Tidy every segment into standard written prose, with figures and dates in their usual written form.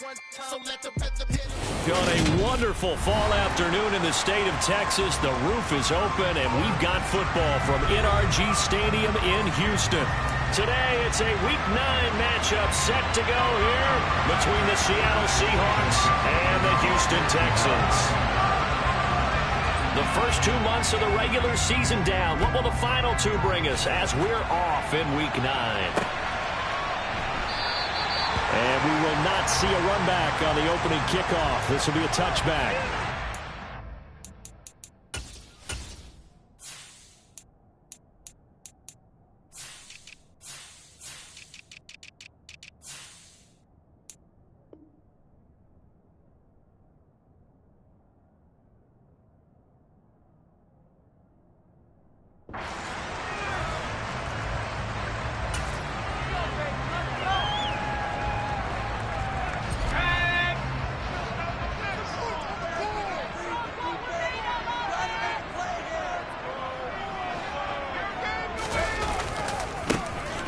On a wonderful fall afternoon in the state of Texas, the roof is open, and we've got football from NRG Stadium in Houston. Today, it's a Week 9 matchup set to go here between the Seattle Seahawks and the Houston Texans. The first 2 months of the regular season down. What will the final 2 bring us as we're off in Week 9? And we will not see a run back on the opening kickoff. This will be a touchback.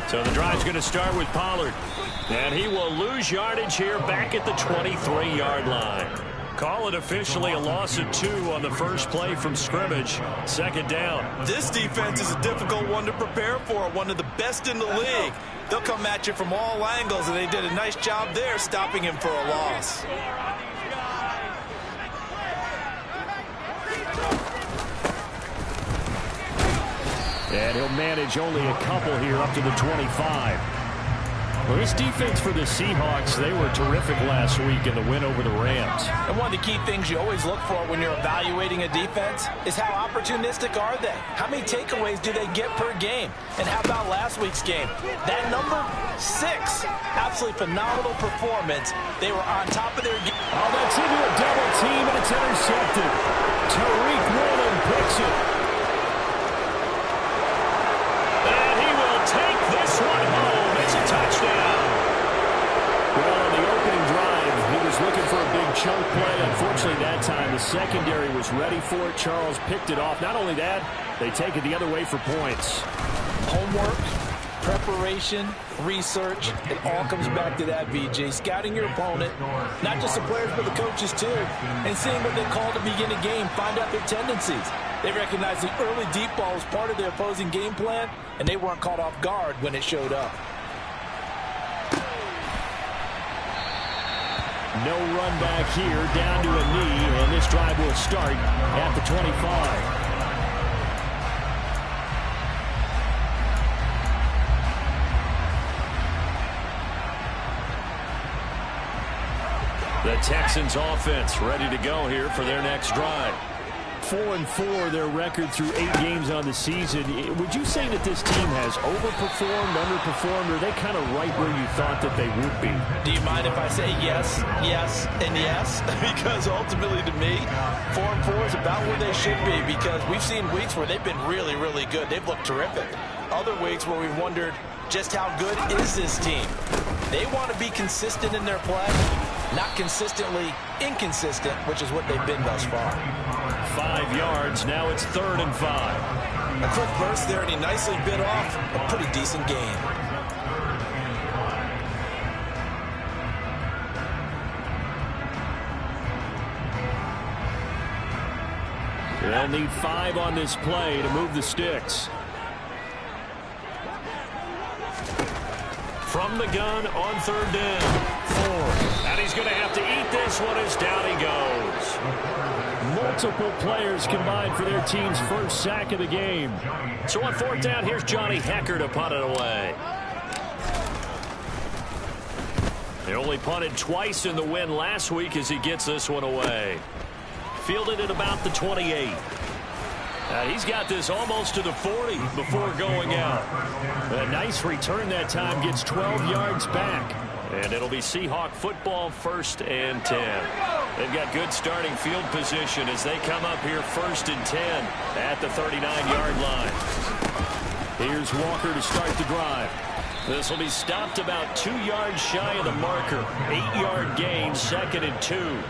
So the drive's going to start with Pollard. And he will lose yardage here back at the 23-yard line. Call it officially a loss of 2 on the first play from scrimmage. Second down. This defense is a difficult one to prepare for, one of the best in the league. They'll come at you from all angles, and they did a nice job there stopping him for a loss. And he'll manage only a couple here up to the 25. Well, this defense for the Seahawks, they were terrific last week in the win over the Rams. And one of the key things you always look for when you're evaluating a defense is how opportunistic are they? How many takeaways do they get per game? And how about last week's game? That number, 6. Absolutely phenomenal performance. They were on top of their game. Oh, that's into a double team, and it's intercepted. Tariq Woolen picks it. Touchdown. Well, on the opening drive, he was looking for a big chunk play. Unfortunately, that time, the secondary was ready for it. Charles picked it off. Not only that, they take it the other way for points. Homework, preparation, research, it all comes back to that, VJ. Scouting your opponent, not just the players, but the coaches, too, and seeing what they call to begin a game, find out their tendencies. They recognized the early deep ball was part of their opposing game plan, and they weren't caught off guard when it showed up. No run back here, down to a knee, and this drive will start at the 25. The Texans offense ready to go here for their next drive. 4-4 their record through 8 games on the season. Would you say that this team has overperformed, underperformed, or are they kind of right where you thought that they would be? Do you mind if I say yes, yes, and yes? Because ultimately to me, 4-4 is about where they should be, because we've seen weeks where they've been really, really good. They've looked terrific. Other weeks where we've wondered just how good is this team. They want to be consistent in their play, not consistently inconsistent, which is what they've been thus far. 5 yards, now it's 3rd and 5. A quick burst there, and he nicely bit off a pretty decent gain. They'll need 5 on this play to move the sticks. From the gun on 3rd down. 4. And he's going to have to eat this one as down he goes. Multiple players combined for their team's first sack of the game. So on 4th down, here's Johnny Hecker to punt it away. They only punted twice in the win last week as he gets this one away. Fielded at about the 28. He's got this almost to the 40 before going out. A nice return that time, gets 12 yards back. And it'll be Seahawk football, 1st and 10. They've got good starting field position as they come up here 1st and 10 at the 39-yard line. Here's Walker to start the drive. This will be stopped about 2 yards shy of the marker. 8-yard gain, 2nd and 2.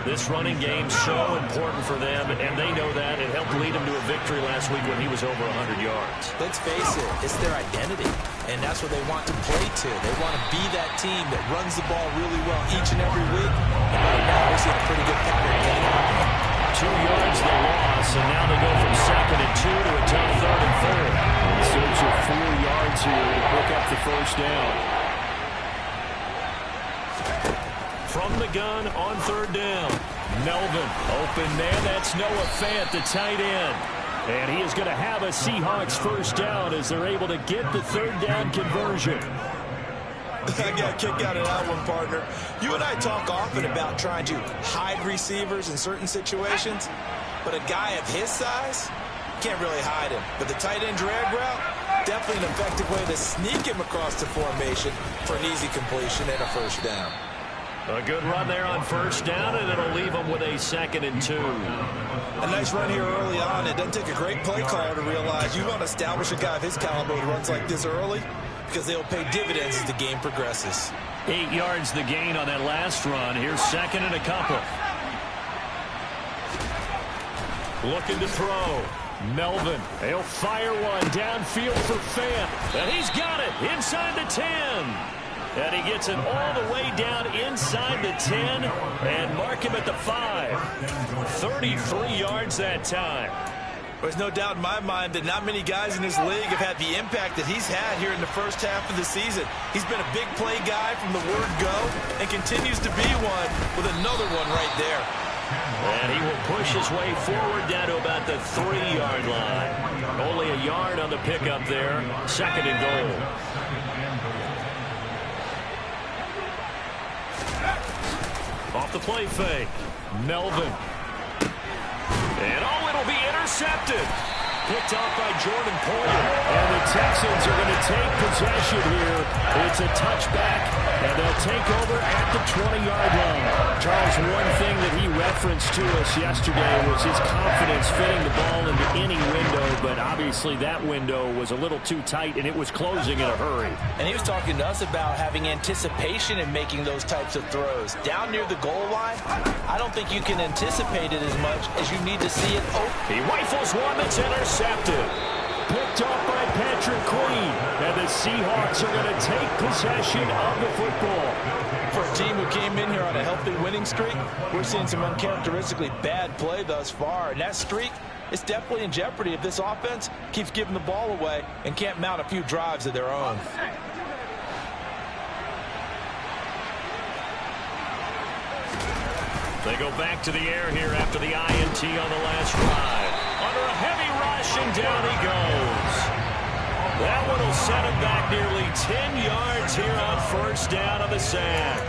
This running game so important for them, and they know that. It helped lead them to a victory last week when he was over 100 yards. Let's face it, it's their identity. and that's what they want to play to. They want to be that team that runs the ball really well each and every week. And right now, we're seeing a pretty good pattern playing out there. 2 yards they lost, and now they go from 2nd and 2 to a tough 3rd and 4. In search of 4 yards here to pick up the first down. From the gun on 3rd down. Melvin, open man. That's Noah Fant, the tight end. And he is going to have a Seahawks first down as they're able to get the 3rd down conversion. I got a kick out of that one, partner. You and I talk often about trying to hide receivers in certain situations, but a guy of his size can't really hide him. But the tight end drag route, definitely an effective way to sneak him across the formation for an easy completion and a first down. A good run there on first down, and it'll leave them with a 2nd and 2. A nice run here early on. It doesn't take a great play caller to realize you want to establish a guy of his caliber who runs like this early, because they'll pay dividends as the game progresses. 8 yards the gain on that last run. Here's 2nd and a couple. Looking to throw. Melvin, he'll fire one downfield for Fant. And he's got it inside the 10. And he gets it all the way down inside the 10 and mark him at the 5. 33 yards that time. There's no doubt in my mind that not many guys in this league have had the impact that he's had here in the first half of the season. He's been a big play guy from the word go and continues to be one with another one right there. And he will push his way forward down to about the 3-yard line. Only a yard on the pickup there. 2nd and goal. Off the play fake. Melvin. And it'll be intercepted. Picked off by Jordan Poyer. And the Texans are going to take possession here. It's a touchback, and they'll take over at the 20-yard line. Charles, one thing that he referenced to us yesterday was his confidence fitting the ball into any window, but obviously that window was a little too tight, and it was closing in a hurry. And he was talking to us about having anticipation in making those types of throws. Down near the goal line, I don't think you can anticipate it as much as you need to see it open. He rifles one that's intercepted. Picked off by Patrick Queen. And the Seahawks are going to take possession of the football. For a team who came in here on a healthy winning streak, we're seeing some uncharacteristically bad play thus far. And that streak is definitely in jeopardy if this offense keeps giving the ball away and can't mount a few drives of their own. They go back to the air here after the INT on the last drive. Under a heavy rush, and down he goes. That one will set him back nearly 10 yards here on first down on the sack.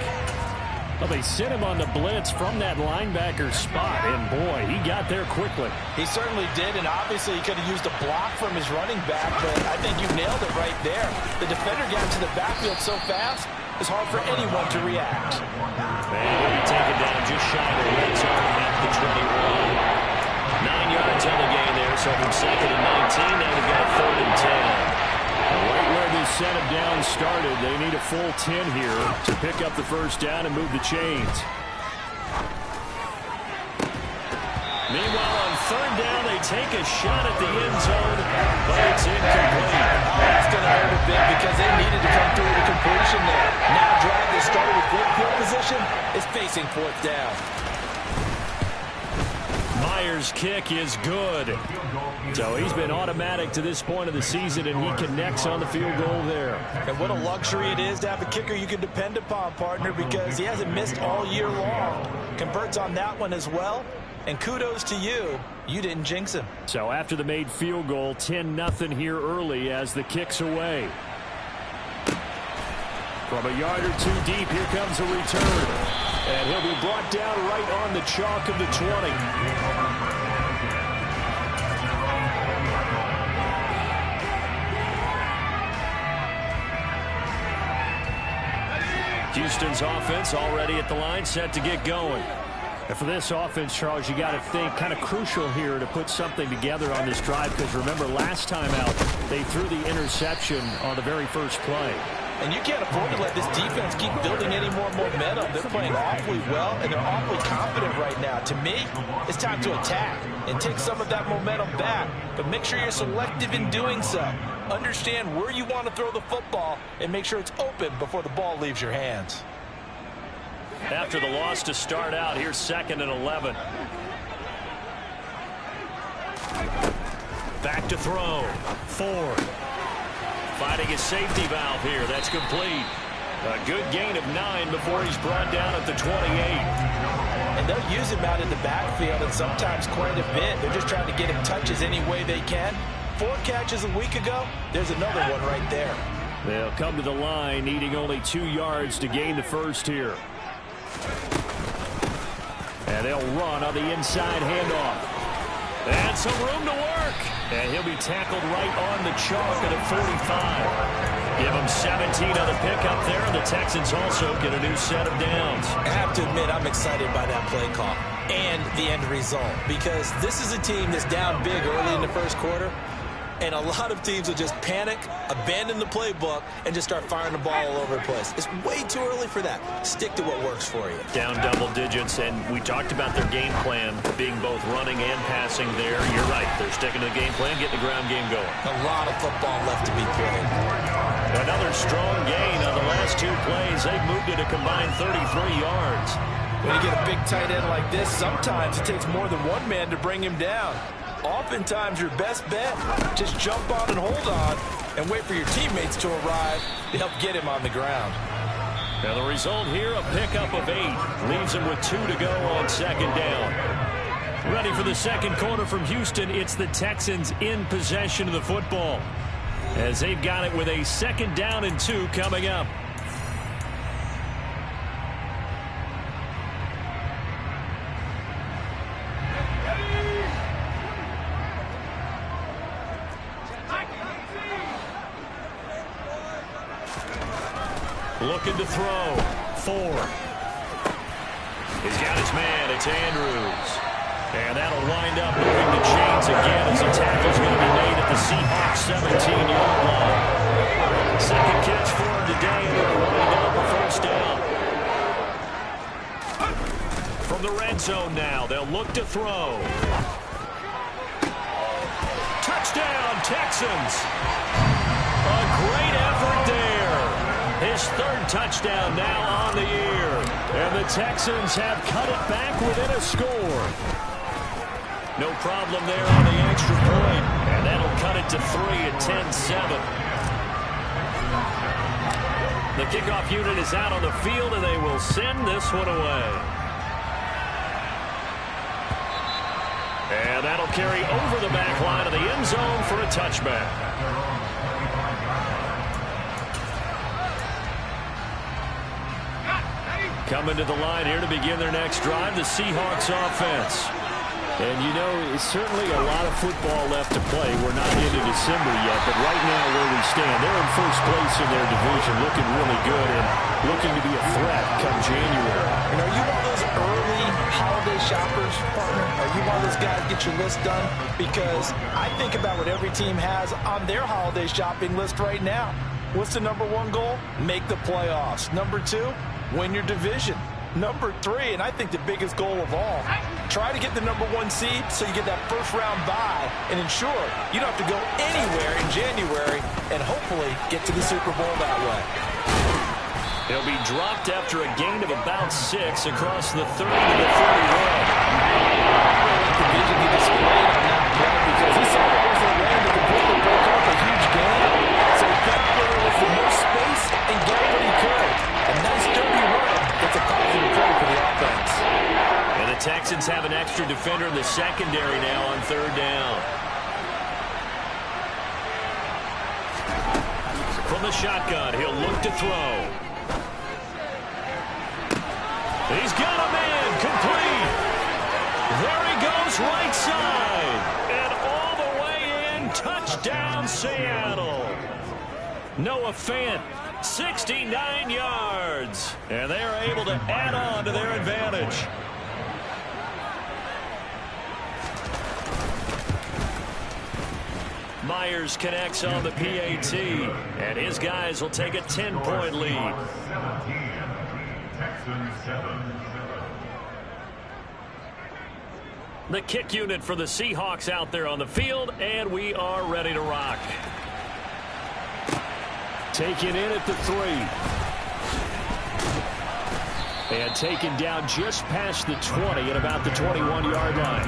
Well, they sent him on the blitz from that linebacker spot, and boy, he got there quickly. He certainly did, and obviously he could have used a block from his running back, but I think you nailed it right there. The defender got to the backfield so fast, it's hard for anyone to react. And he'll be taken down just shy of the red zone at the 21. 9 yards on the gain there, so from 2nd and 19, now they've got 3rd and 10. Right where this set of down started, they need a full 10 here to pick up the first down and move the chains. Meanwhile, on 3rd down, they take a shot at the end zone, but it's incomplete. That's going to hurt a bit because they needed to come through the completion there. Now a drive that started with good field position is facing 4th down. Myers' kick is good. So he's been automatic to this point of the season, and he connects on the field goal there. And what a luxury it is to have a kicker you can depend upon, partner, because he hasn't missed all year long. Converts on that one as well. And kudos to you. You didn't jinx him. So after the made field goal, 10-0 here early as the kick's away. From a yard or two deep, here comes a return. And he'll be brought down right on the chalk of the 20. Houston's offense already at the line, set to get going. And for this offense, Charles, you got to think kind of crucial here to put something together on this drive, because remember, last time out, they threw the interception on the very first play. And you can't afford to let this defense keep building any more momentum. They're playing awfully well, and they're awfully confident right now. To me, it's time to attack and take some of that momentum back, but make sure you're selective in doing so. Understand where you want to throw the football and make sure it's open before the ball leaves your hands. After the loss to start out, here's 2nd and 11. Back to throw. Ford. Finding his safety valve here. That's complete. A good gain of 9 before he's brought down at the 28. And they'll use him out in the backfield and sometimes quite a bit. They're just trying to get him touches any way they can. 4 catches a week ago. There's another one right there. They'll come to the line needing only 2 yards to gain the first here. And they'll run on the inside handoff. And some room to work. And he'll be tackled right on the chalk at the 45. Give him 17 on the pickup there. The Texans also get a new set of downs. I have to admit, I'm excited by that play call and the end result, because this is a team that's down big early in the first quarter, and a lot of teams will just panic, abandon the playbook, and just start firing the ball all over the place. It's way too early for that. Stick to what works for you. Down double digits, and we talked about their game plan being both running and passing there. You're right. They're sticking to the game plan, getting the ground game going. A lot of football left to be played. Another strong gain on the last 2 plays. They've moved it a combined 33 yards. When you get a big tight end like this, sometimes it takes more than one man to bring him down. Oftentimes, your best bet, just jump on and hold on and wait for your teammates to arrive to help get him on the ground. Now the result here, a pickup of 8. Leaves him with 2 to go on 2nd down. Ready for the second quarter from Houston. It's the Texans in possession of the football, as they've got it with a 2nd down and 2 coming up. Looking to throw. Ford. He's got his man. It's Andrews. And that'll wind up moving the chains again as the tackle's going to be made at the Seahawks 17-yard line. Second catch for him today, and it'll wind up a first down. From the red zone now, they'll look to throw. Touchdown, Texans. A great effort there. His 3rd touchdown now on the year. And the Texans have cut it back within a score. No problem there on the extra point. And that'll cut it to 3 at 10-7. The kickoff unit is out on the field, and they will send this one away. And that'll carry over the back line of the end zone for a touchback. Coming to the line here to begin their next drive, the Seahawks offense. And you know, it's certainly a lot of football left to play. We're not into December yet, but right now where we stand, they're in first place in their division, looking really good and looking to be a threat come January. And are you one of those early holiday shoppers, partner? Are you one of those guys get your list done? Because I think about what every team has on their holiday shopping list right now. What's the number 1 goal? Make the playoffs. Number 2, win your division. Number 3, and I think the biggest goal of all, try to get the number 1 seed so you get that first-round bye and ensure you don't have to go anywhere in January and hopefully get to the Super Bowl that way. He'll be dropped after a gain of about 6 across the 30 to the 31. The vision he displayed on that play, because he saw the was around to completely break off a huge gain. So he got where there was the most space and got what he could. A nice dirty run. That's a positive play for the offense. And the Texans have an extra defender in the secondary now on 3rd down. From the shotgun, he'll look to throw. He's got a man, complete. There he goes, right side. And all the way in, touchdown Seattle. Noah Fant, 69 yards. And they are able to add on to their advantage. Myers connects on the PAT, and his guys will take a 10-point lead. The kick unit for the Seahawks out there on the field, and we are ready to rock. Taken in at the 3. And taken down just past the 20 at about the 21-yard line.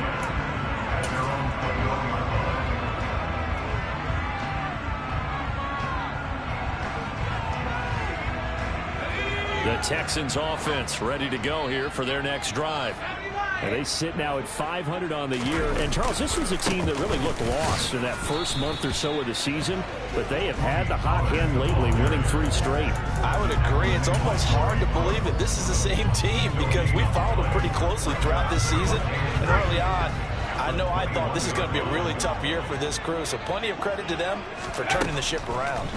The Texans offense ready to go here for their next drive. And they sit now at 500 on the year. And, Charles, this was a team that really looked lost in that first month or so of the season. But they have had the hot hand lately, winning 3 straight. I would agree. It's almost hard to believe that this is the same team because we followed them pretty closely throughout this season. And early on, I know I thought this is going to be a really tough year for this crew. So plenty of credit to them for turning the ship around.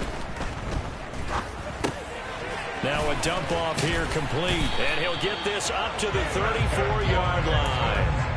Now a dump off here complete, and he'll get this up to the 34-yard line.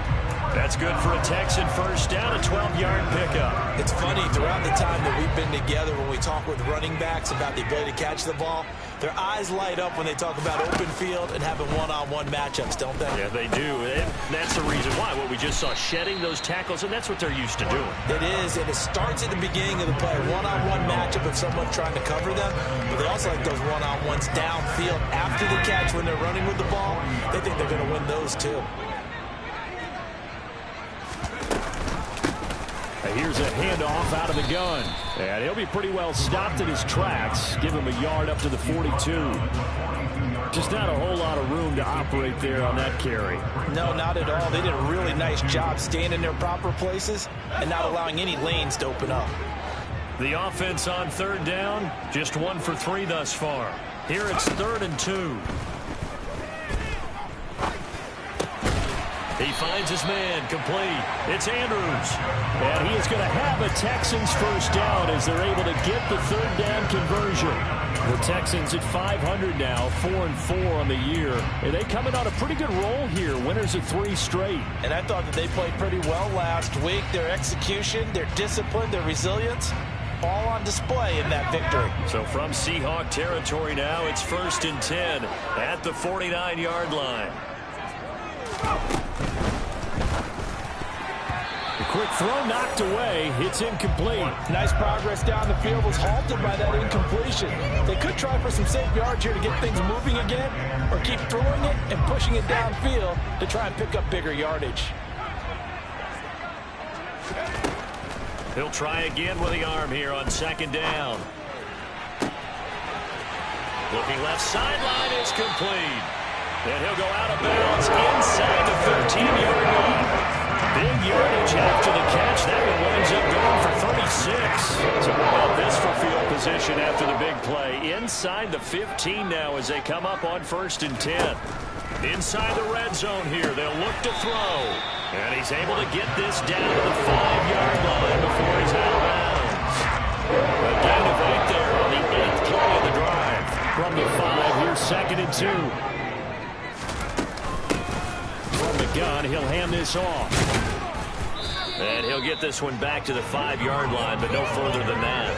That's good for a Texan first down, a 12-yard pickup. It's funny, throughout the time that we've been together, when we talk with running backs about the ability to catch the ball, their eyes light up when they talk about open field and having one-on-one matchups, don't they? Yeah, they do. And that's the reason why. What we just saw, shedding those tackles, and that's what they're used to doing. It is, and it starts at the beginning of the play. One-on-one matchup if someone's trying to cover them, but they also like those one-on-ones downfield after the catch when they're running with the ball. They think they're going to win those too. Here's a handoff out of the gun. And he'll be pretty well stopped in his tracks. Give him a yard up to the 42. Just not a whole lot of room to operate there on that carry. No, not at all. They did a really nice job staying in their proper places and not allowing any lanes to open up. The offense on third down, just 1 for 3 thus far. Here it's 3rd and 2. He finds his man, complete. It's Andrews. And he is going to have a Texans first down as they're able to get the 3rd down conversion. The Texans at 500 now, 4-4 on the year. And they coming on a pretty good roll here, winners of 3 straight. And I thought that they played pretty well last week. Their execution, their discipline, their resilience, all on display in that victory. So from Seahawk territory now, it's 1st and 10 at the 49-yard line. The quick throw knocked away. It's incomplete. Nice progress down the field, was halted by that incompletion. They could try for some safe yards here to get things moving again, or keep throwing it and pushing it downfield to try and pick up bigger yardage. He'll try again with the arm here on 2nd down. Looking left sideline, it's complete. And he'll go out of bounds inside the 13-yard line. Big yardage after the catch. That one winds up going for 36. So how about this for field position after the big play? Inside the 15 now as they come up on 1st and 10. Inside the red zone here. They'll look to throw. And he's able to get this down to the 5-yard line before he's out of bounds. A gain of 8 there on the 8th play of the drive. From the 5, here's 2nd and 2. From the gun, he'll hand this off. And he'll get this one back to the 5-yard line, but no further than that.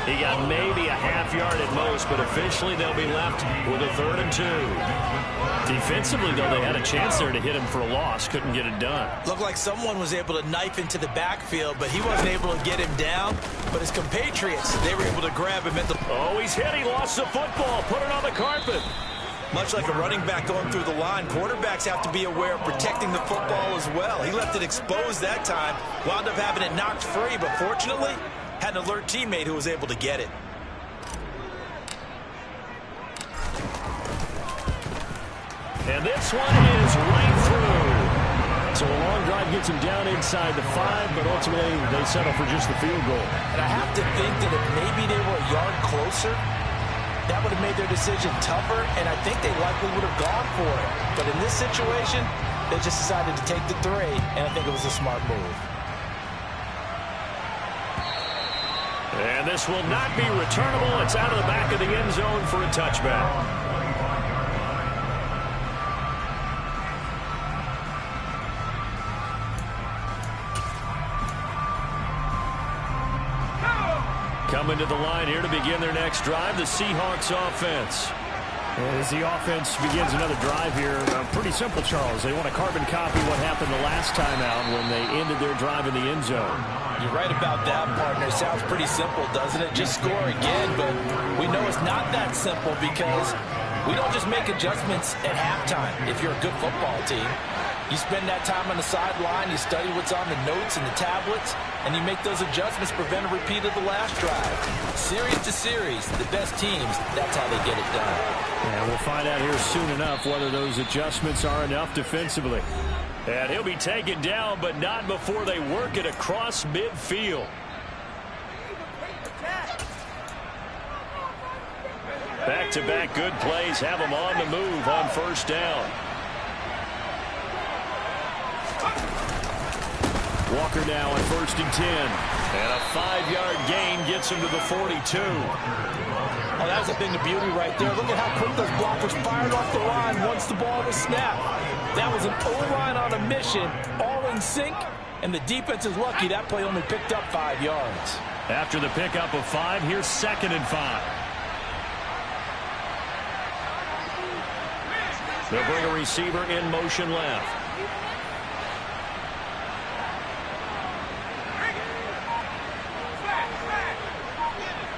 He got maybe a half yard at most, but officially they'll be left with a 3rd and 2. Defensively, though, they had a chance there to hit him for a loss. Couldn't get it done. Looked like someone was able to knife into the backfield, but he wasn't able to get him down. But his compatriots, they were able to grab him at the... Oh, he's hit. He lost the football. Put it on the carpet. Much like a running back going through the line, quarterbacks have to be aware of protecting the football as well. He left it exposed that time, wound up having it knocked free, but fortunately, had an alert teammate who was able to get it. And this one is right through. So a long drive gets him down inside the 5, but ultimately they settle for just the field goal. And I have to think that if maybe they were a yard closer, that would have made their decision tougher, and I think they likely would have gone for it. But in this situation, they just decided to take the 3, and I think it was a smart move. And this will not be returnable. It's out of the back of the end zone for a touchback. Coming to the line here to begin their next drive, the Seahawks offense. As the offense begins another drive here, pretty simple, Charles. They want to carbon copy what happened the last time out when they ended their drive in the end zone. You're right about that, partner. Sounds pretty simple, doesn't it? Just score again, but we know it's not that simple because we don't just make adjustments at halftime if you're a good football team. You spend that time on the sideline, you study what's on the notes and the tablets, and you make those adjustments, prevent a repeat of the last drive. Series to series, the best teams, that's how they get it done. And we'll find out here soon enough whether those adjustments are enough defensively. And he'll be taken down, but not before they work it across midfield. Back-to-back good plays have them on the move on first down. Walker now on 1st and 10. And a 5-yard gain gets him to the 42. Oh, that was a thing of beauty right there. Look at how quick those blockers fired off the line once the ball was snapped. That was an O-line on a mission, all in sync, and the defense is lucky that play only picked up 5 yards. After the pickup of 5, here's 2nd and 5. They'll bring a receiver in motion left.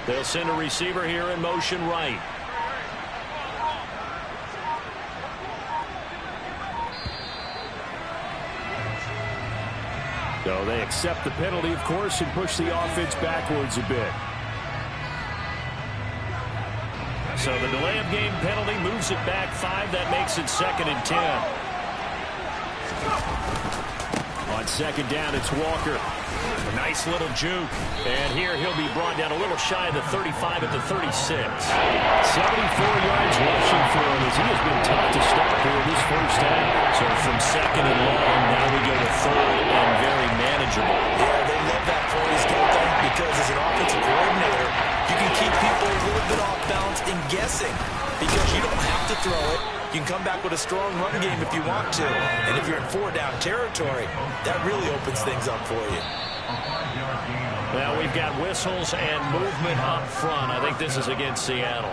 They'll send a receiver here in motion right. So they accept the penalty, of course, and push the offense backwards a bit. So the delay of game penalty moves it back 5. That makes it 2nd and 10. On 2nd down, it's Walker. A nice little juke. And here he'll be brought down a little shy of the 35 at the 36. 74 yards rushing for him as he has been tough to stop here this first half. So from 2nd and long, now we go to 3rd and very manageable. Yeah, they love that phrase, don't they? Because as an offensive coordinator, you can keep people a little bit off balance and guessing because you don't have to throw it. You can come back with a strong run game if you want to. And if you're in 4-down territory, that really opens things up for you. Now we've got whistles and movement up front. I think this is against Seattle.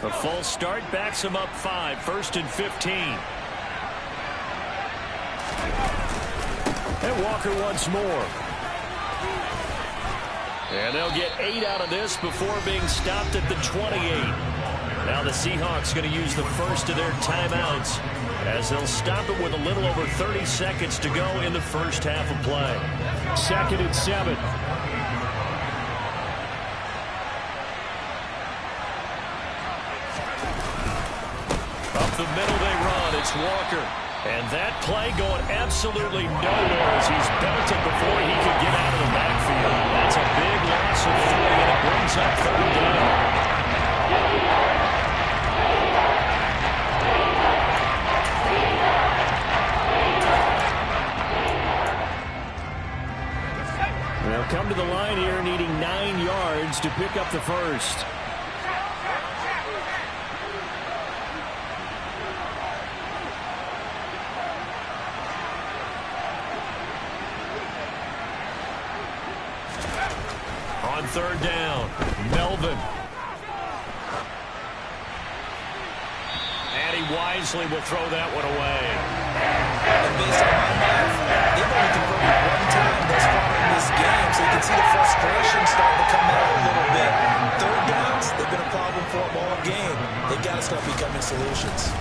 A false start backs him up 5. 1st and 15. And Walker once more. And they'll get 8 out of this before being stopped at the 28. Now the Seahawks going to use the first of their timeouts as they'll stop it with a little over 30 seconds to go in the first half of play. 2nd and 7. Up the middle they run. It's Walker. And that play going absolutely nowhere as he's belted before he could get out of the backfield. That's a big loss of 3, and it brings up 3rd down. They'll come to the line here needing 9 yards to pick up the first. On 3rd down, Melvin. And he wisely will throw that one away. And based on my math, they've only converted 1 time thus far in this game, so you can see the frustration starting to come out a little bit. 3rd downs, they've been a problem for them all game. They've got to start becoming solutions.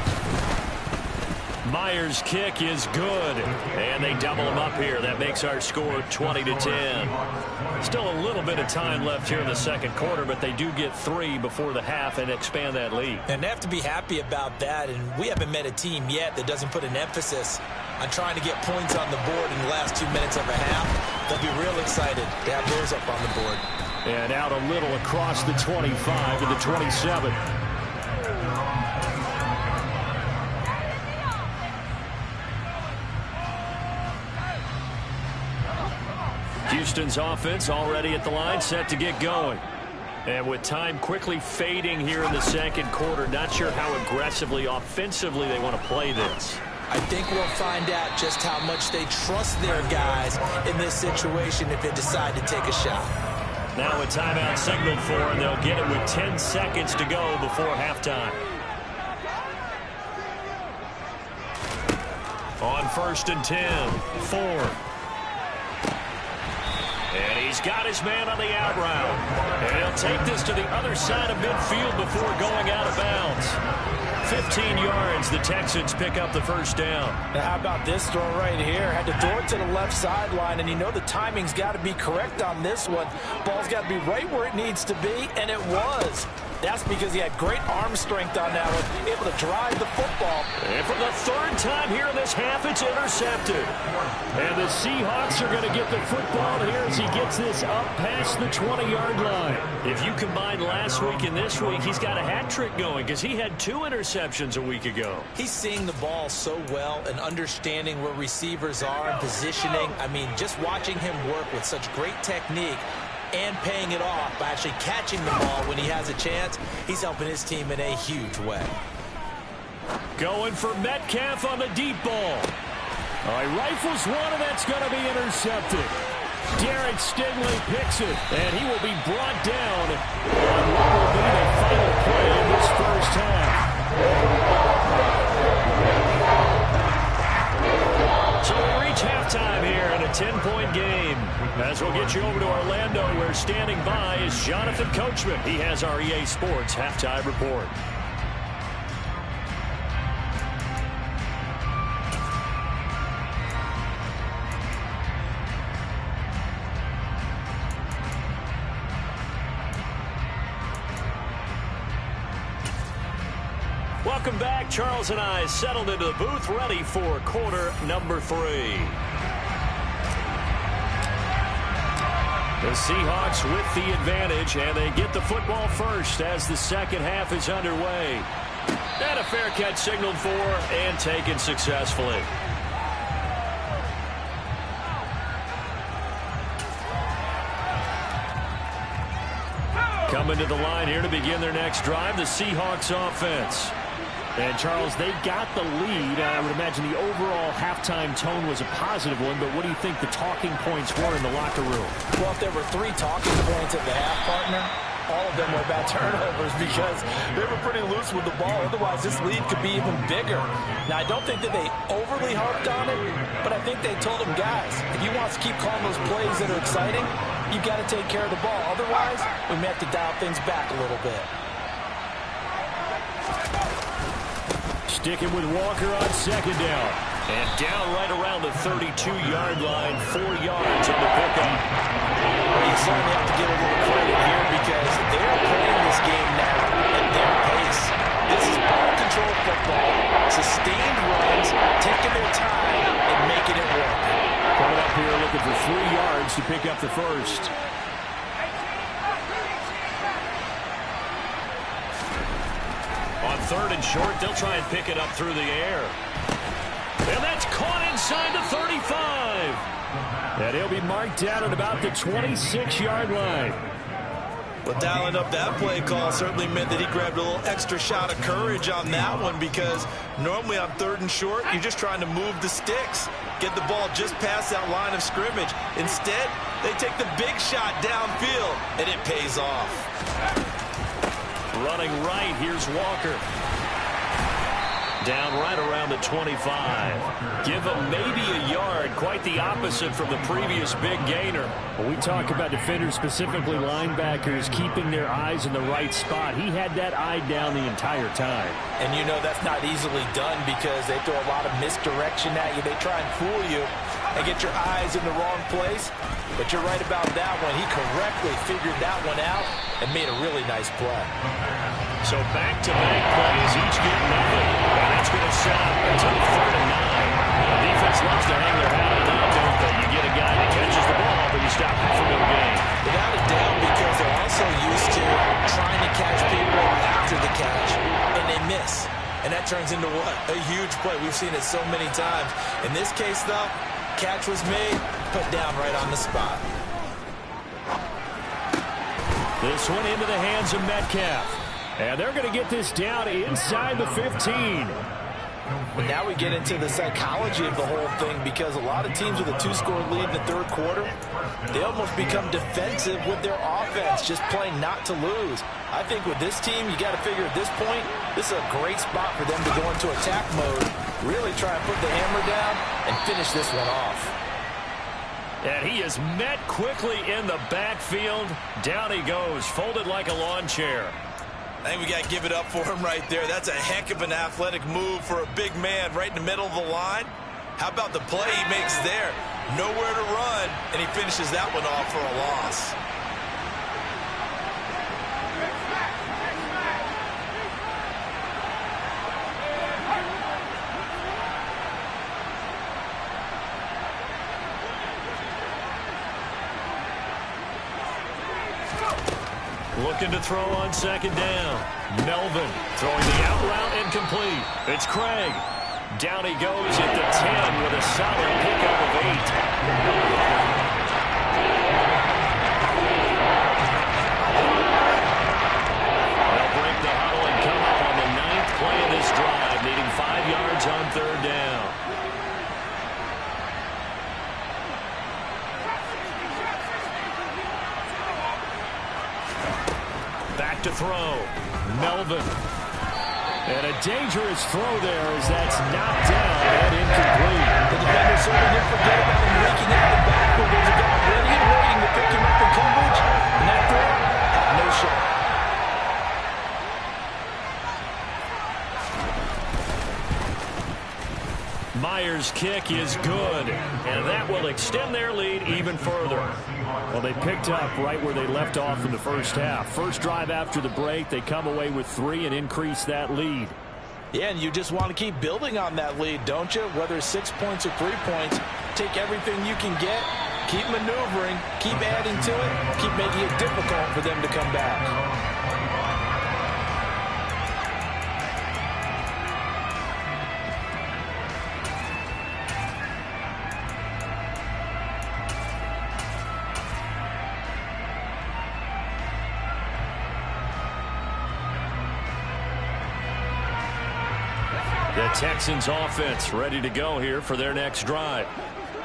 Myers' kick is good, and they double him up here. That makes our score 20-10. Still a little bit of time left here in the 2nd quarter, but they do get 3 before the half and expand that lead. And they have to be happy about that, and we haven't met a team yet that doesn't put an emphasis on trying to get points on the board in the last 2 minutes of a half. They'll be real excited to have those up on the board. And out a little across the 25 to the 27. Houston's offense already at the line, set to get going. And with time quickly fading here in the 2nd quarter, not sure how aggressively, offensively they want to play this. I think we'll find out just how much they trust their guys in this situation if they decide to take a shot. Now a timeout signaled for, and they'll get it with 10 seconds to go before halftime. On 1st and 10, Ford. And he's got his man on the out route. And he'll take this to the other side of midfield before going out of bounds. 15 yards, the Texans pick up the first down. Now how about this throw right here? Had to throw it to the left sideline, and you know the timing's got to be correct on this one. Ball's got to be right where it needs to be, and it was. That's because he had great arm strength on that one, able to drive the football. And for the third time here in this half, it's intercepted. And the Seahawks are going to get the football here as he gets this up past the 20-yard line. If you combine last week and this week, he's got a hat trick going because he had 2 interceptions a week ago. He's seeing the ball so well and understanding where receivers are and positioning. I mean, just watching him work with such great technique and paying it off by actually catching the ball when he has a chance, he's helping his team in a huge way. Going for Metcalf on the deep ball. All right, rifles one, and that's going to be intercepted. Derek Stingley picks it, and he will be brought down on what will be the final play of this first half. So we reach halftime here in a 10-point game. As we'll get you over to Orlando, where standing by is Jonathan Coachman. He has our EA Sports halftime report. Welcome back. Charles and I settled into the booth, ready for quarter number 3. The Seahawks with the advantage, and they get the football first as the second half is underway. And a fair catch signaled for and taken successfully. Coming to the line here to begin their next drive, the Seahawks offense. And, Charles, they got the lead. I would imagine the overall halftime tone was a positive one, but what do you think the talking points were in the locker room? Well, if there were 3 talking points at the half, partner, all of them were about turnovers because they were pretty loose with the ball. Otherwise, this lead could be even bigger. Now, I don't think that they overly harped on it, but I think they told them, guys, if you want to keep calling those plays that are exciting, you've got to take care of the ball. Otherwise, we may have to dial things back a little bit. Sticking with Walker on second down. And down right around the 32-yard line, 4 yards on the pickup. You certainly have to give a little credit here because they're playing this game now at their pace. This is ball control football, sustained runs, taking their time and making it work. Coming up here looking for 3 yards to pick up the first. On 3rd and short, they'll try and pick it up through the air. And that's caught inside the 35. And he'll be marked down at about the 26-yard line. But dialing up that play call certainly meant that he grabbed a little extra shot of courage on that one because normally on 3rd and short, you're just trying to move the sticks, get the ball just past that line of scrimmage. Instead, they take the big shot downfield, and it pays off. Running right, here's Walker. Down right around the 25. Give him maybe a yard. Quite the opposite from the previous big gainer. When we talk about defenders, specifically linebackers, keeping their eyes in the right spot, he had that eye down the entire time. And you know that's not easily done because they throw a lot of misdirection at you. They try and fool you and get your eyes in the wrong place. But you're right about that one. He correctly figured that one out and made a really nice play. So back-to-back plays, each get nothing. And that's going to set up until 3rd and 9. The defense loves to hang their hat on that, don't they? You get a guy that catches the ball, but you stop him from no gain. Without a doubt, because they're also used to trying to catch people after the catch, and they miss. And that turns into what? A huge play. We've seen it so many times. In this case, though, catch was made, put down right on the spot. This one into the hands of Metcalf. And they're going to get this down inside the 15. But now we get into the psychology of the whole thing, because a lot of teams with a 2-score lead in the third quarter, they almost become defensive with their offense, just playing not to lose. I think with this team, you got to figure at this point, this is a great spot for them to go into attack mode, really try and put the hammer down and finish this one off. And he is met quickly in the backfield. Down he goes, folded like a lawn chair. I think we got to give it up for him right there. That's a heck of an athletic move for a big man right in the middle of the line. How about the play he makes there? Nowhere to run, and he finishes that one off for a loss. Looking to throw on second down. Melvin throwing the out route incomplete. It's Craig. Down he goes at the 10 with a solid pickup of 8. They'll break the huddle and come up on the 9th play of this drive, needing 5 yards on third down. Back to throw. Melvin. And a dangerous throw there as that's knocked down and incomplete. The defender certainly didn't forget about him raking out the backfield. There's a guy ready and waiting to pick him up in coverage. And that throw, no shot. Myers' kick is good, and that will extend their lead even further. Well, they picked up right where they left off in the first half. First drive after the break, they come away with 3 and increase that lead. Yeah, and you just want to keep building on that lead, don't you? Whether it's 6 points or 3 points, take everything you can get, keep maneuvering, keep adding to it, keep making it difficult for them to come back. The Texans offense ready to go here for their next drive.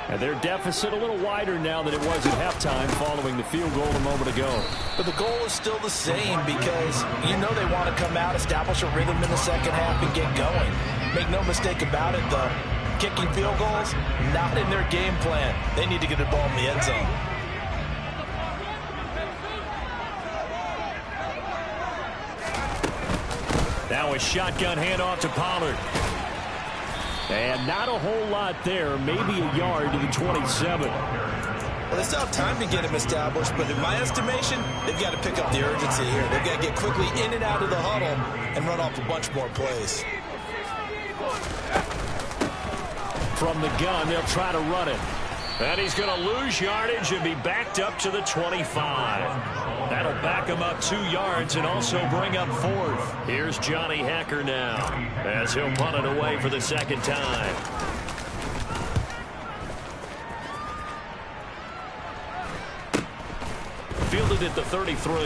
And their deficit a little wider now than it was at halftime following the field goal a moment ago. But the goal is still the same, because you know they want to come out, establish a rhythm in the second half, and get going. Make no mistake about it, though. Kicking field goals, not in their game plan. They need to get the ball in the end zone. Now a shotgun handoff to Pollard. And not a whole lot there, maybe a yard to the 27. Well, they still have time to get him established, but in my estimation, they've got to pick up the urgency here. They've got to get quickly in and out of the huddle and run off a bunch more plays. From the gun, they'll try to run it. And he's going to lose yardage and be backed up to the 25. That'll back him up 2 yards and also bring up 4th. Here's Johnny Hacker now as he'll punt it away for the second time. Fielded at the 33.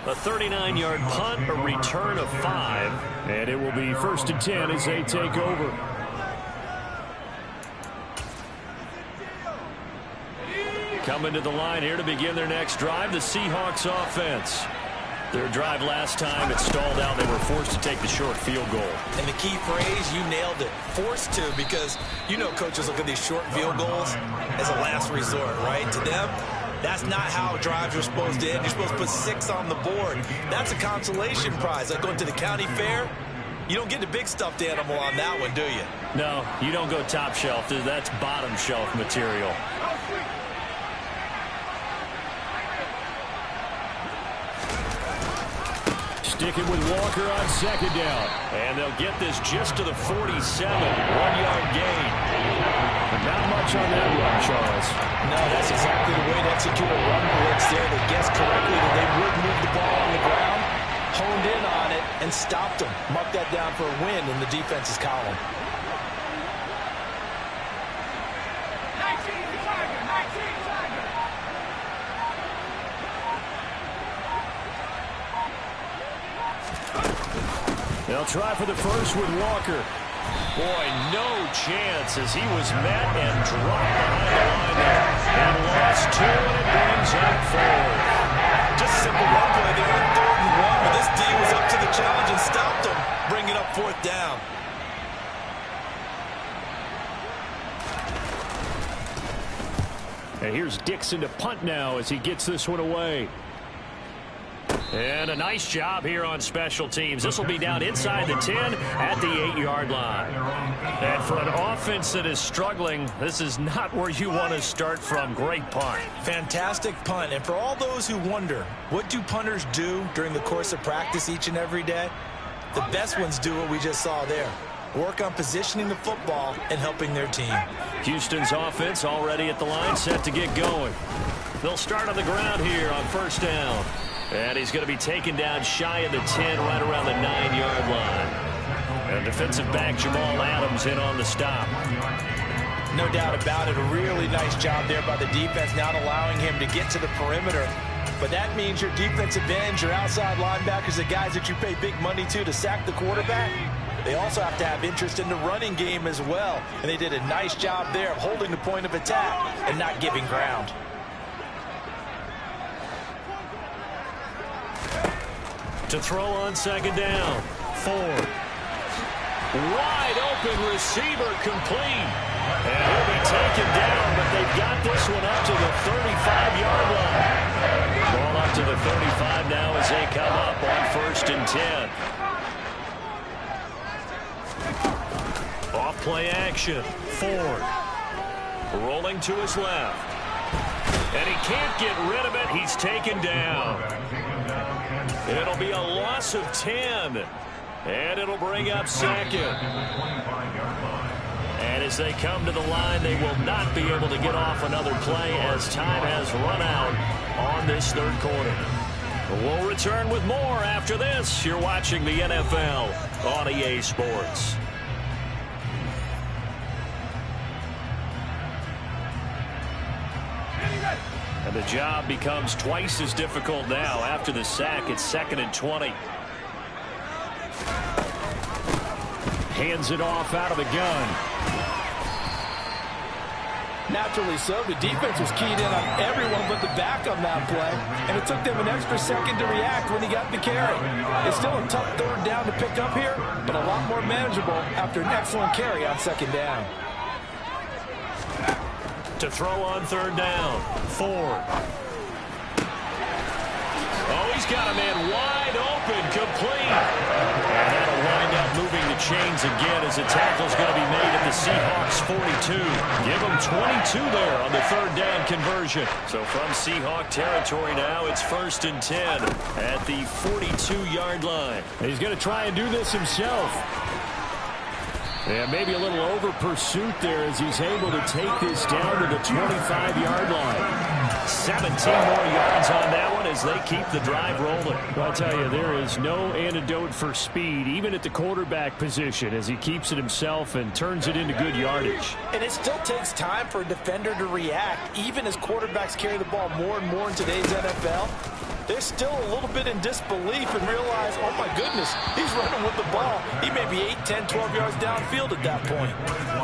A 39-yard punt, a return of 5. And it will be 1st and 10 as they take over. Coming to the line here to begin their next drive, the Seahawks offense. Their drive last time, it stalled out. They were forced to take the short field goal. And the key phrase, you nailed it. Forced to, because you know coaches look at these short field goals as a last resort, right? To them, that's not how drives are supposed to end. You're supposed to put 6 on the board. That's a consolation prize. Like going to the county fair, you don't get the big stuffed animal on that one, do you? No, you don't go top shelf. That's bottom shelf material. Sticking with Walker on second down. And they'll get this just to the 47. 1-yard gain. But not much on that run, Charles. No, that's exactly the way to execute a run blitz there. They guessed correctly that they would move the ball on the ground, honed in on it, and stopped them. Mark that down for a win in the defense's column. They'll try for the first with Walker. Boy, no chance as he was met and dropped behind the line there. And lost 2, and it brings up 4. Just simple run play there on 3rd and 1. But this D was up to the challenge and stopped him, bringing up 4th down. And here's Dixon to punt now as he gets this one away. And a nice job here on special teams. This will be down inside the 10 at the 8-yard line. And for an offense that is struggling, this is not where you want to start from. Great punt. Fantastic punt. And for all those who wonder, what do punters do during the course of practice each and every day? The best ones do what we just saw there. Work on positioning the football and helping their team. Houston's offense already at the line, set to get going. They'll start on the ground here on 1st down. And he's going to be taken down shy of the 10, right around the 9-yard line. And defensive back Jamal Adams in on the stop. No doubt about it. A really nice job there by the defense, not allowing him to get to the perimeter. But that means your defensive ends, your outside linebackers, the guys that you pay big money to sack the quarterback, they also have to have interest in the running game as well. And they did a nice job there of holding the point of attack and not giving ground. To throw on 2nd down. 4. Wide open receiver complete. And he'll be taken down, but they've got this one up to the 35-yard line. Ball up to the 35 now as they come up on 1st and 10. Off play action. Ford. Rolling to his left. And he can't get rid of it. He's taken down. It'll be a loss of 10. And it'll bring up 2nd. And as they come to the line, they will not be able to get off another play as time has run out on this 3rd quarter. We'll return with more after this. You're watching the NFL on EA Sports. And the job becomes twice as difficult now after the sack. It's 2nd and 20. Hands it off out of the gun. Naturally so. The defense was keyed in on everyone but the back on that play. And it took them an extra second to react when he got the carry. It's still a tough 3rd down to pick up here, but a lot more manageable after an excellent carry on 2nd down. To throw on 3rd down. Ford. Oh, he's got a man wide open, complete. And that'll wind up moving the chains again as the tackle's going to be made at the Seahawks 42. Give them 22 there on the 3rd down conversion. So from Seahawk territory now, it's 1st and 10 at the 42-yard line. He's going to try and do this himself. Yeah, maybe a little over pursuit there as he's able to take this down to the 25-yard line. 17 more yards on that one as they keep the drive rolling. Well, I'll tell you, there is no antidote for speed, even at the quarterback position, as he keeps it himself and turns it into good yardage. And it still takes time for a defender to react, even as quarterbacks carry the ball more and more in today's NFL. They're still a little bit in disbelief and realize, oh my goodness, he's running with the ball. He may be 8, 10, 12 yards downfield at that point.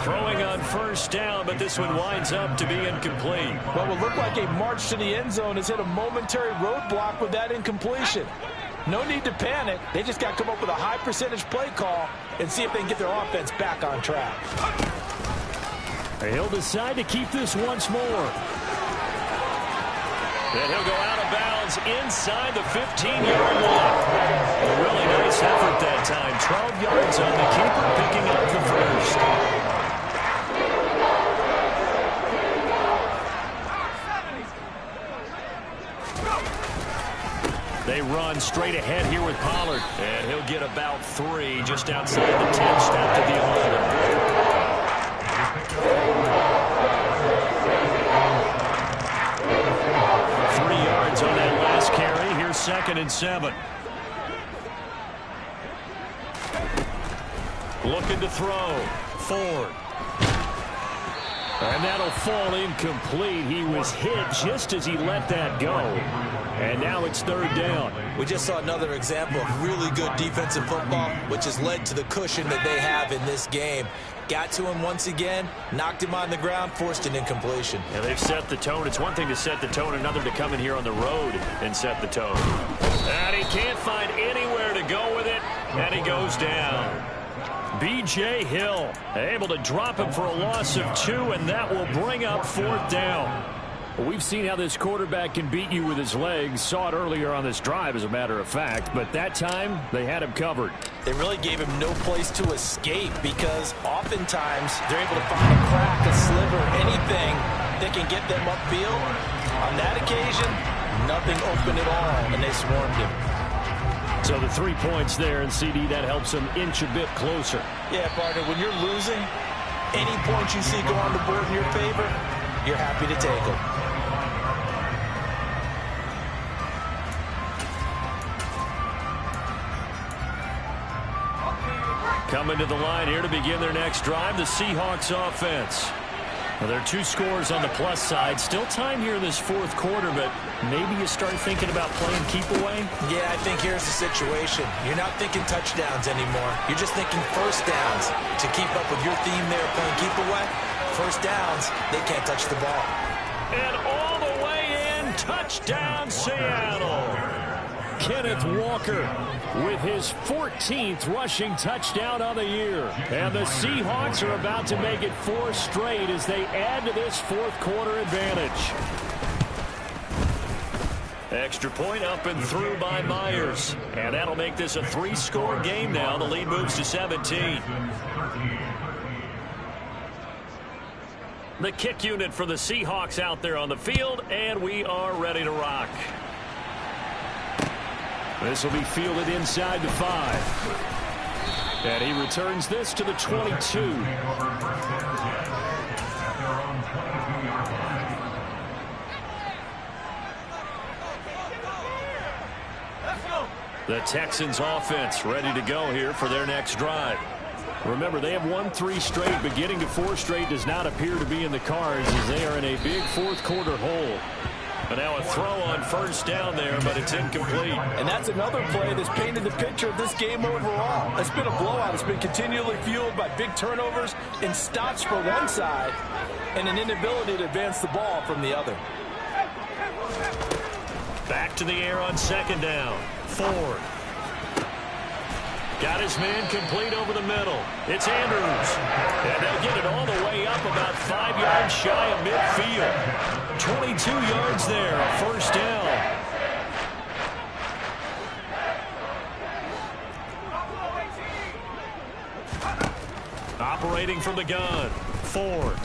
Throwing on 1st down, but this one winds up to be incomplete. What will look like a march to the end zone has hit a momentary roadblock with that incompletion. No need to panic. They just got to come up with a high percentage play call and see if they can get their offense back on track. He'll decide to keep this once more. Then he'll go out of bounds inside the 15-yard line. A really nice effort that time. 12 yards on the keeper, picking up the 1st. They run straight ahead here with Pollard. And he'll get about 3 just outside the 10, step to the 11. On that last carry, here's 2nd and 7. Looking to throw. Ford. And that'll fall incomplete. He was hit just as he let that go. And now it's third down. We just saw another example of really good defensive football, which has led to the cushion that they have in this game. Got to him once again, knocked him on the ground, forced an incompletion. Yeah, they've set the tone. It's one thing to set the tone, another to come in here on the road and set the tone. And he can't find anywhere to go with it, and he goes down. B.J. Hill able to drop him for a loss of 2, and that will bring up fourth down. Well, we've seen how this quarterback can beat you with his legs. Saw it earlier on this drive, as a matter of fact. But that time, they had him covered. They really gave him no place to escape because oftentimes they're able to find a crack, a sliver, anything that can get them upfield. On that occasion, nothing open at all, and they swarmed him. So the 3 points there, and CD, that helps them inch a bit closer. Yeah, partner, when you're losing, any points you see go on the board in your favor, you're happy to take them. Coming to the line here to begin their next drive, the Seahawks offense. Well, there are 2 scores on the plus side. Still time here in this fourth quarter, but maybe you start thinking about playing keep away? Yeah, I think here's the situation. You're not thinking touchdowns anymore. You're just thinking first downs. To keep up with your theme there, playing keep away, first downs, they can't touch the ball. And all the way in, touchdown Seattle. Kenneth Walker with his 14th rushing touchdown on the year. And the Seahawks are about to make it 4 straight as they add to this fourth quarter advantage. Extra point up and through by Myers. And that'll make this a 3-score game now. The lead moves to 17. The kick unit for the Seahawks out there on the field, and we are ready to rock. This will be fielded inside the 5. And he returns this to the 22. The Texans offense ready to go here for their next drive. Remember, they have won 3 straight, but getting to 4 straight does not appear to be in the cards as they are in a big fourth quarter hole. And now a throw on first down there, but it's incomplete. And that's another play that's painted the picture of this game overall. It's been a blowout. It's been continually fueled by big turnovers and stops for one side and an inability to advance the ball from the other. Back to the air on second down. Ford. Got his man complete over the middle. It's Andrews. And they'll get it all the way up about 5 yards shy of midfield. 22 yards there, a first down. Operating from the gun. Ford.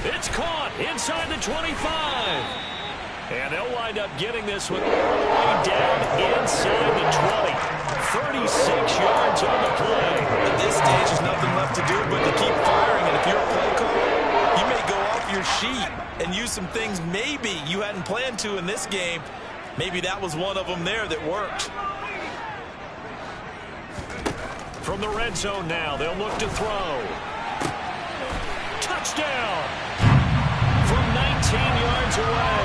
It's caught inside the 25. And they'll wind up getting this one all the way down inside the 20. 36 yards on the play. At this stage, there's nothing left to do but to keep firing. And if you're a play caller, you may go off your sheet and use some things maybe you hadn't planned to in this game. Maybe that was one of them there that worked. From the red zone now, they'll look to throw. Touchdown! From 19 yards away.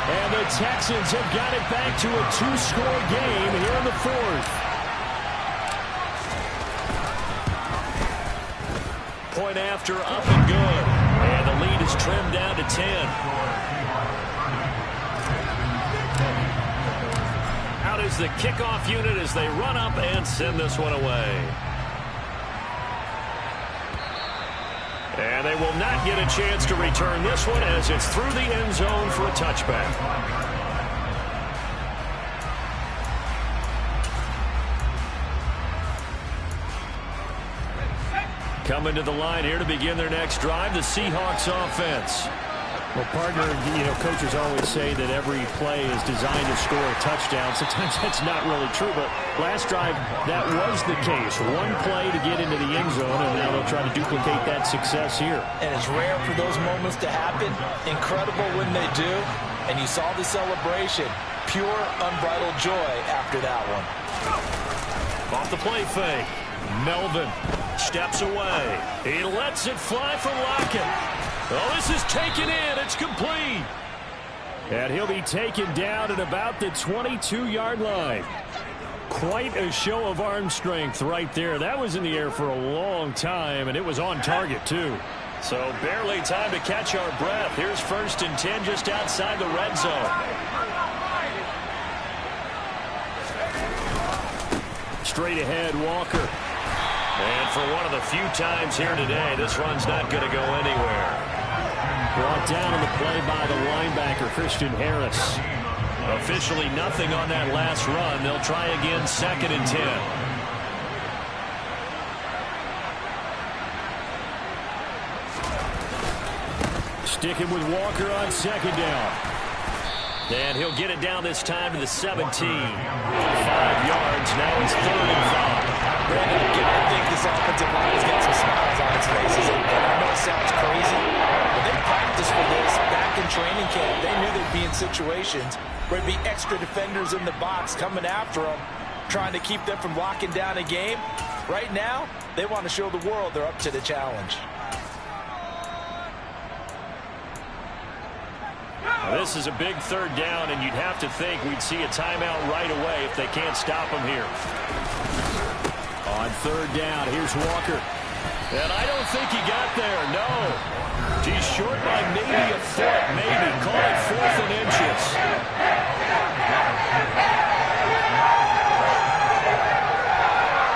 And the Texans have got it back to a 2-score game here in the fourth. Point after, up and good. And the lead is trimmed down to 10. Out is the kickoff unit as they run up and send this one away. And they will not get a chance to return this one as it's through the end zone for a touchback. Coming to the line here to begin their next drive, the Seahawks offense. Well, partner, coaches always say that every play is designed to score a touchdown. Sometimes that's not really true, but last drive, that was the case. One play to get into the end zone, and now they'll try to duplicate that success here. And it's rare for those moments to happen. Incredible when they do. And you saw the celebration. Pure, unbridled joy after that one. Off the play fake. Melvin steps away. He lets it fly from Lockett. Oh, this is taken in. It's complete. And he'll be taken down at about the 22-yard line. Quite a show of arm strength right there. That was in the air for a long time, and it was on target, too. So barely time to catch our breath. Here's 1st and 10 just outside the red zone. Straight ahead, Walker. And for one of the few times here today, this run's not going to go anywhere. Brought down in the play by the linebacker, Christian Harris. Officially nothing on that last run. They'll try again, 2nd and 10. Sticking with Walker on 2nd down. And he'll get it down this time to the 17. 5 yards. Now it's 3rd and 5. Brandon, I think this offensive line is getting some smiles on its faces. And I know it sounds crazy, but they practiced for this back in training camp. They knew they'd be in situations where there'd be extra defenders in the box coming after them, trying to keep them from locking down a game. Right now, they want to show the world they're up to the challenge. This is a big 3rd down, and you'd have to think we'd see a timeout right away if they can't stop him here. On 3rd down, here's Walker. And I don't think he got there, no. He's short by maybe a foot, maybe. Call it 4th and inches.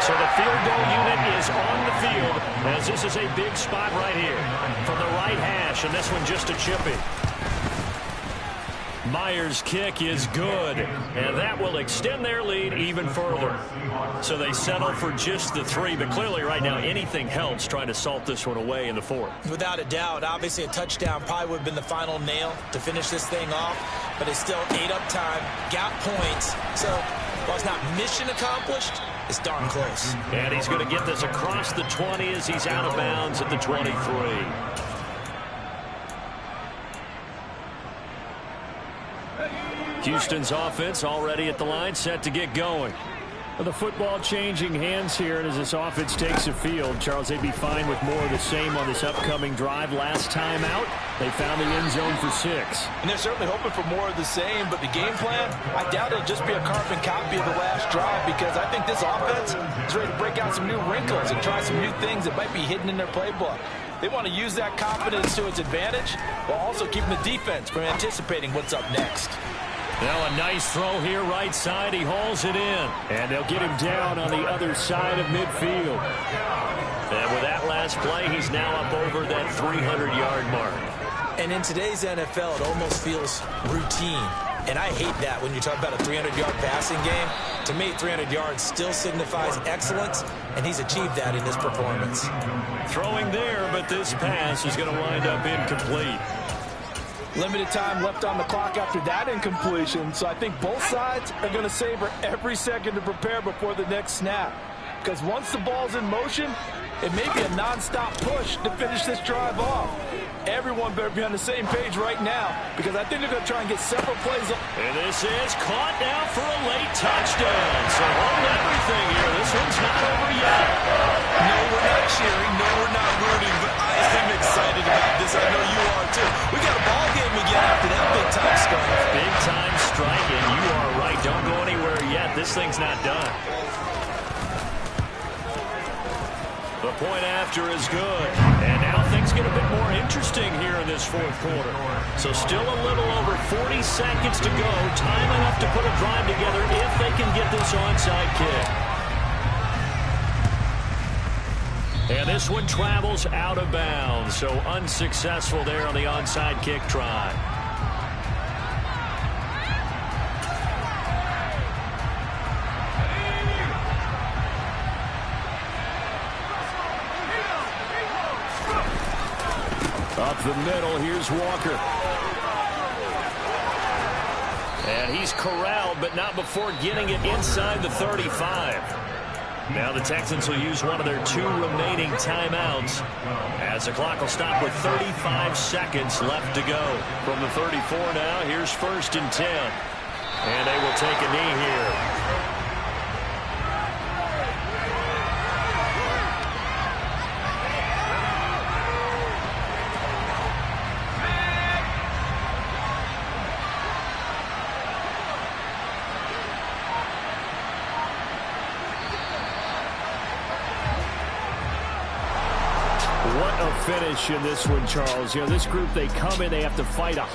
So the field goal unit is on the field, as this is a big spot right here. From the right hash, and this one just a chippy. Myers' kick is good, and that will extend their lead even further. So they settle for just the 3, but clearly right now anything helps trying to salt this one away in the 4th. Without a doubt, obviously a touchdown probably would have been the final nail to finish this thing off, but it's still ate up time, got points, so while it's not mission accomplished, it's darn close. And he's going to get this across the 20 as he's out of bounds at the 23. Houston's offense already at the line, set to get going. Well, the football changing hands here, and as this offense takes the field, Charles, they'd be fine with more of the same on this upcoming drive. Last time out, they found the end zone for 6. And they're certainly hoping for more of the same, but the game plan, I doubt it'll just be a carbon copy of the last drive, because I think this offense is ready to break out some new wrinkles and try some new things that might be hidden in their playbook. They want to use that confidence to its advantage, while also keeping the defense from anticipating what's up next. Now a nice throw here right side. He hauls it in. And they'll get him down on the other side of midfield. And with that last play, he's now up over that 300-yard mark. And in today's NFL, it almost feels routine. And I hate that when you talk about a 300-yard passing game. To me, 300 yards still signifies excellence, and he's achieved that in his performance. Throwing there, but this pass is going to wind up incomplete. Limited time left on the clock after that incompletion, so I think both sides are going to savor every second to prepare before the next snap. Because once the ball's in motion, it may be a non-stop push to finish this drive off. Everyone better be on the same page right now, because I think they're going to try and get several plays. And this is caught now for a late touchdown. So hold everything here. This one's not over yet. No, we're not cheering. No, we're not rooting. But I am excited about this. I know you are too. We got a ball game again after that big-time strike. Big-time strike, and you are right. Don't go anywhere yet. This thing's not done. The point after is good. And now things get a bit more interesting here in this 4th quarter. So still a little over 40 seconds to go. Time enough to put a drive together if they can get this onside kick. And this one travels out of bounds. So unsuccessful there on the onside kick try. Up the middle, here's Walker. And he's corralled, but not before getting it inside the 35. Now the Texans will use one of their 2 remaining timeouts, as the clock will stop with 35 seconds left to go. From the 34 now, here's 1st and 10. And they will take a knee here. finish in this one, Charles. You know, this group, they come in, they have to fight a